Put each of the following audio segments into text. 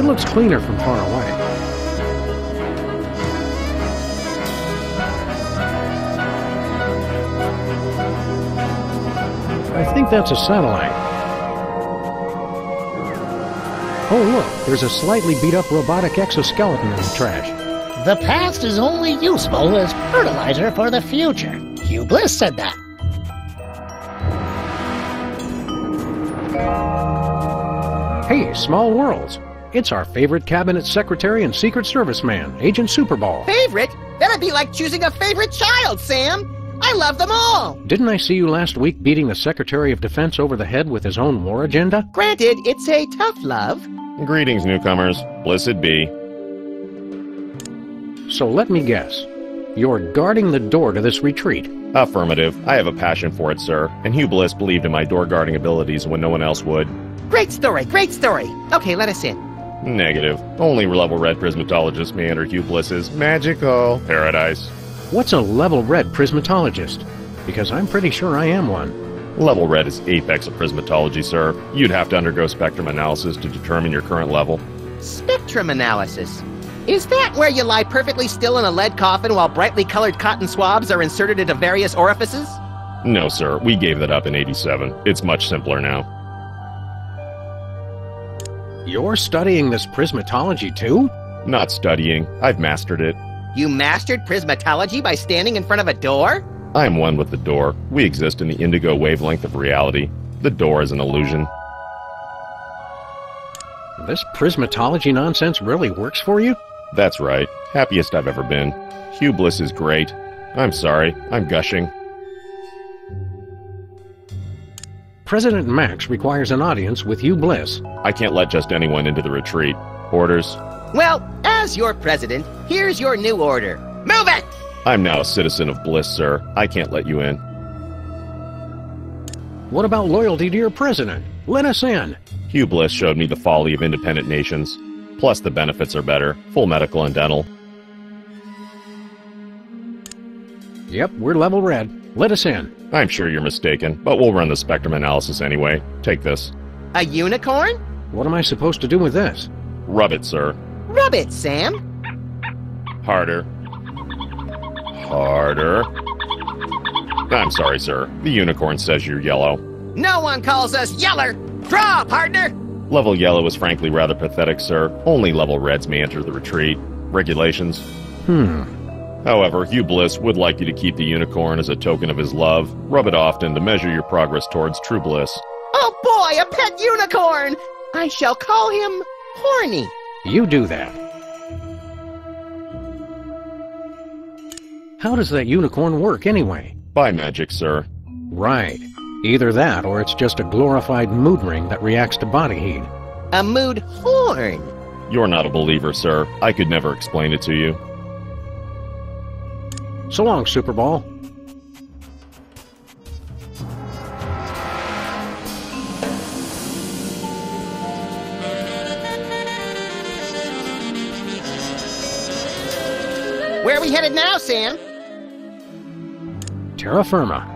It looks cleaner from far away. I think that's a satellite. Oh look, there's a slightly beat-up robotic exoskeleton in the trash. The past is only useful as fertilizer for the future. C.O.P.S said that. Hey, Small Worlds. It's our favorite cabinet secretary and Secret Service man, Agent Superball. Favorite? That'd be like choosing a favorite child, Sam. I love them all. Didn't I see you last week beating the Secretary of Defense over the head with his own war agenda? Granted, it's a tough love. Greetings, newcomers. Blessed be. So let me guess. You're guarding the door to this retreat. Affirmative. I have a passion for it, sir, and C.O.P.S believed in my door-guarding abilities when no one else would. Great story, great story. Okay, let us in. Negative. Only level red prismatologists may enter C.O.P.S.'s magical paradise. What's a level red prismatologist? Because I'm pretty sure I am one. Level red is apex of prismatology, sir. You'd have to undergo spectrum analysis to determine your current level. Spectrum analysis. Is that where you lie perfectly still in a lead coffin while brightly colored cotton swabs are inserted into various orifices? No, sir. We gave that up in '87. It's much simpler now. You're studying this prismatology too? Not studying. I've mastered it. You mastered prismatology by standing in front of a door? I'm one with the door. We exist in the indigo wavelength of reality. The door is an illusion. This prismatology nonsense really works for you? That's right. Happiest I've ever been. C.O.P.S is great. I'm sorry. I'm gushing. President Max requires an audience with C.O.P.S. I can't let just anyone into the retreat. Orders? Well, as your president, here's your new order. Move it! I'm now a citizen of Bliss, sir. I can't let you in. What about loyalty to your president? Let us in. C.O.P.S showed me the folly of independent nations. Plus, the benefits are better. Full medical and dental. Yep, we're level red. Let us in. I'm sure you're mistaken, but we'll run the spectrum analysis anyway. Take this. A unicorn? What am I supposed to do with this? Rub it, sir. Rub it, Sam. Harder. Harder. I'm sorry, sir. The unicorn says you're yellow. No one calls us yeller. Draw, partner. Level yellow is frankly rather pathetic, sir. Only level reds may enter the retreat. Regulations. However, C.O.P.S would like you to keep the unicorn as a token of his love. Rub it often to measure your progress towards true bliss. Oh boy, a pet unicorn! I shall call him Horny. You do that. How does that unicorn work anyway? By magic, sir. Right. Either that or it's just a glorified mood ring that reacts to body heat. A mood horn. You're not a believer, sir. I could never explain it to you. So long, Superball. Where are we headed now, Sam? Terra Firma.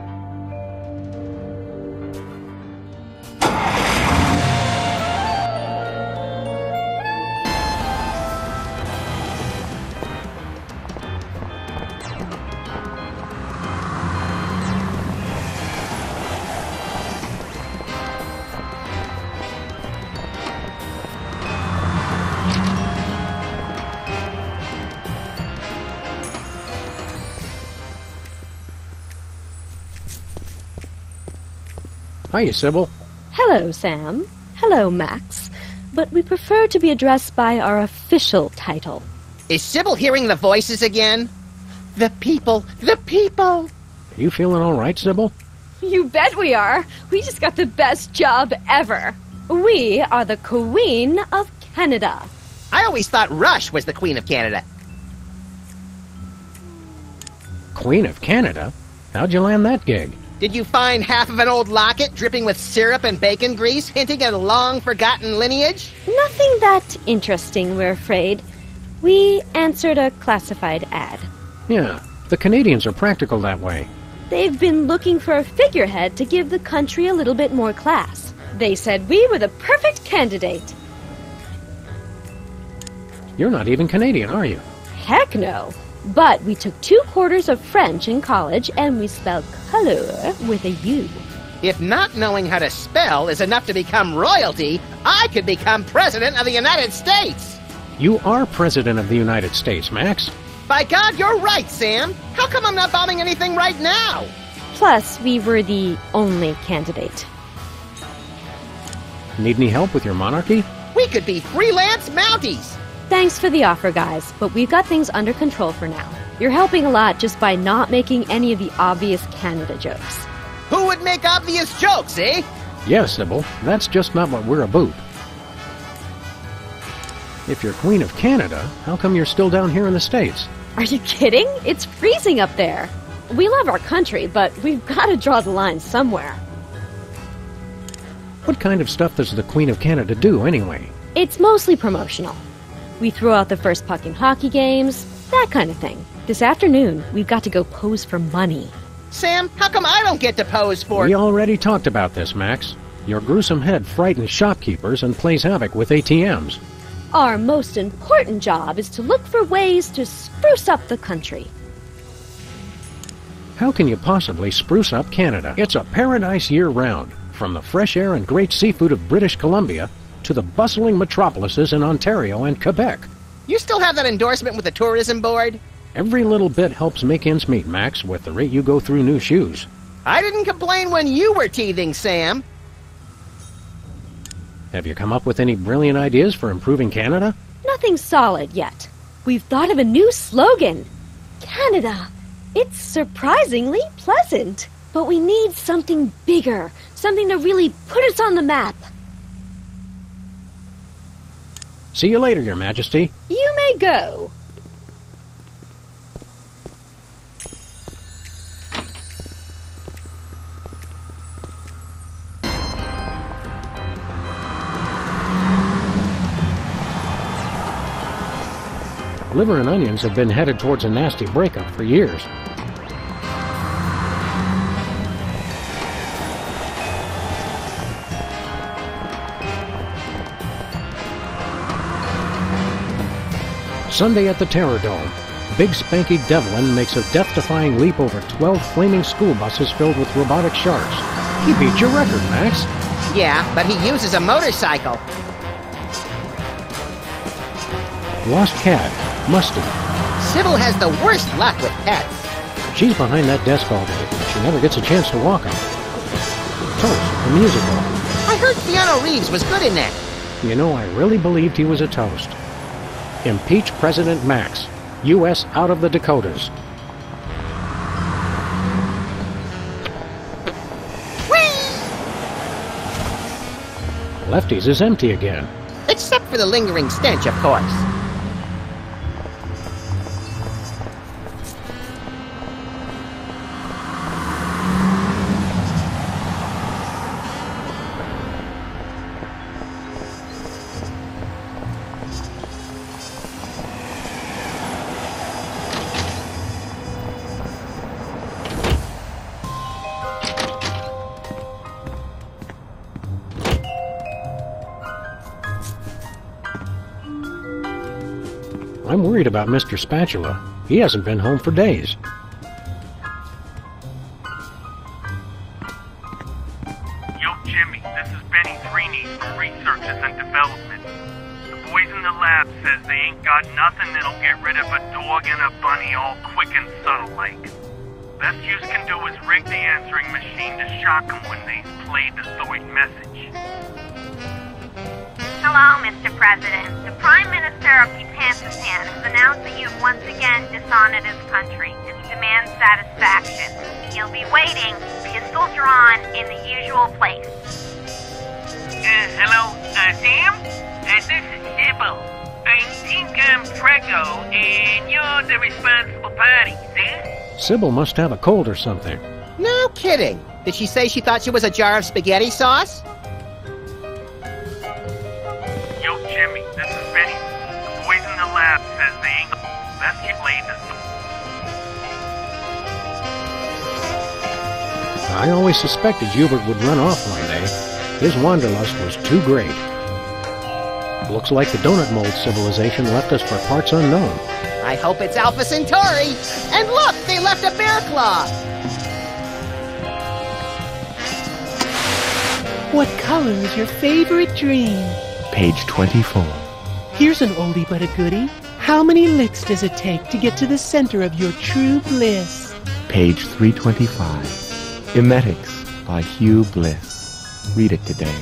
Hiya, Sybil. Hello, Sam. Hello, Max. But we prefer to be addressed by our official title. Is Sybil hearing the voices again? The people, the people. You feeling all right, Sybil? You bet we are. We just got the best job ever. We are the Queen of Canada. I always thought Rush was the Queen of Canada. Queen of Canada? How'd you land that gig? Did you find half of an old locket dripping with syrup and bacon grease, hinting at a long-forgotten lineage? Nothing that interesting, we're afraid. We answered a classified ad. Yeah, the Canadians are practical that way. They've been looking for a figurehead to give the country a little bit more class. They said we were the perfect candidate. You're not even Canadian, are you? Heck no. But we took 2 quarters of French in college, and we spelled color with a U. If not knowing how to spell is enough to become royalty, I could become President of the United States! You are President of the United States, Max. By God, you're right, Sam! How come I'm not bombing anything right now? Plus, we were the only candidate. Need any help with your monarchy? We could be freelance Mounties! Thanks for the offer, guys, but we've got things under control for now. You're helping a lot just by not making any of the obvious Canada jokes. Who would make obvious jokes, eh? Yes, Sybil. That's just not what we're about. If you're Queen of Canada, how come you're still down here in the States? Are you kidding? It's freezing up there. We love our country, but we've got to draw the line somewhere. What kind of stuff does the Queen of Canada do, anyway? It's mostly promotional. We throw out the first puck in hockey games, that kind of thing. This afternoon, we've got to go pose for money. Sam, how come I don't get to pose for... We already talked about this, Max. Your gruesome head frightens shopkeepers and plays havoc with ATMs. Our most important job is to look for ways to spruce up the country. How can you possibly spruce up Canada? It's a paradise year-round, from the fresh air and great seafood of British Columbia to the bustling metropolises in Ontario and Quebec. You still have that endorsement with the tourism board? Every little bit helps make ends meet, Max, with the rate you go through new shoes. I didn't complain when you were teething, Sam. Have you come up with any brilliant ideas for improving Canada? Nothing solid yet. We've thought of a new slogan. Canada. It's surprisingly pleasant. But we need something bigger. Something to really put us on the map. See you later, Your Majesty. You may go. Liver and onions have been headed towards a nasty breakup for years. Sunday at the Terror Dome. Big Spanky Devlin makes a death-defying leap over 12 flaming school buses filled with robotic sharks. He beat your record, Max. Yeah, but he uses a motorcycle. Lost cat. Musty. Sybil has the worst luck with pets. She's behind that desk all day. She never gets a chance to walk on it. Toast, the musical. I heard Keanu Reeves was good in that. You know, I really believed he was a toast. Impeach President Max. U.S. out of the Dakotas. Whee! Lefty's is empty again. Except for the lingering stench, of course. I'm worried about Mr. Spatula. He hasn't been home for days. Yo, Jimmy, this is Benny Threeney from Researches and Development. The boys in the lab says they ain't got nothing that'll get rid of a dog and a bunny all quick and subtle like. Best you can do is rig the answering machine to shock them when they play the Zoid message. Hello, Mr. President. The Prime Minister of Kazakhstan has announced that you've once again dishonored his country and demands satisfaction. You'll be waiting, pistol drawn, in the usual place. Hello, Sam? This is Sybil. I think I'm preggo, and you're the responsible party, see? Sybil must have a cold or something. No kidding. Did she say she thought she was a jar of spaghetti sauce? Yo, Jimmy, this is Benny. The boys in the lab says they ain't best you play this. I always suspected Hubert would run off one day. His wanderlust was too great. Looks like the donut mold civilization left us for parts unknown. I hope it's Alpha Centauri. And look, they left a bear claw. What color is your favorite dream? Page 24. Here's an oldie but a goodie. How many licks does it take to get to the center of your true bliss? Page 325. Emetics by Hugh Bliss. Read it today.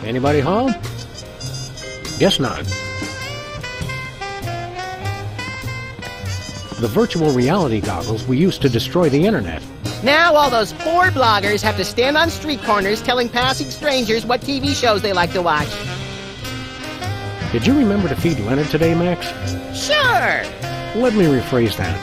Anybody home? Guess not. The virtual reality goggles we used to destroy the internet. Now all those poor bloggers have to stand on street corners telling passing strangers what TV shows they like to watch. Did you remember to feed Leonard today, Max? Sure! Let me rephrase that.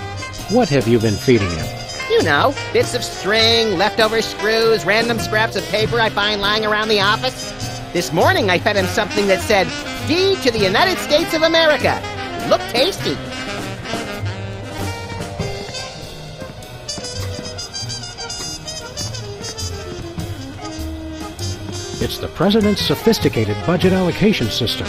What have you been feeding him? You know, bits of string, leftover screws, random scraps of paper I find lying around the office. This morning I fed him something that said, D to the United States of America. It looked tasty. It's the President's sophisticated budget allocation system.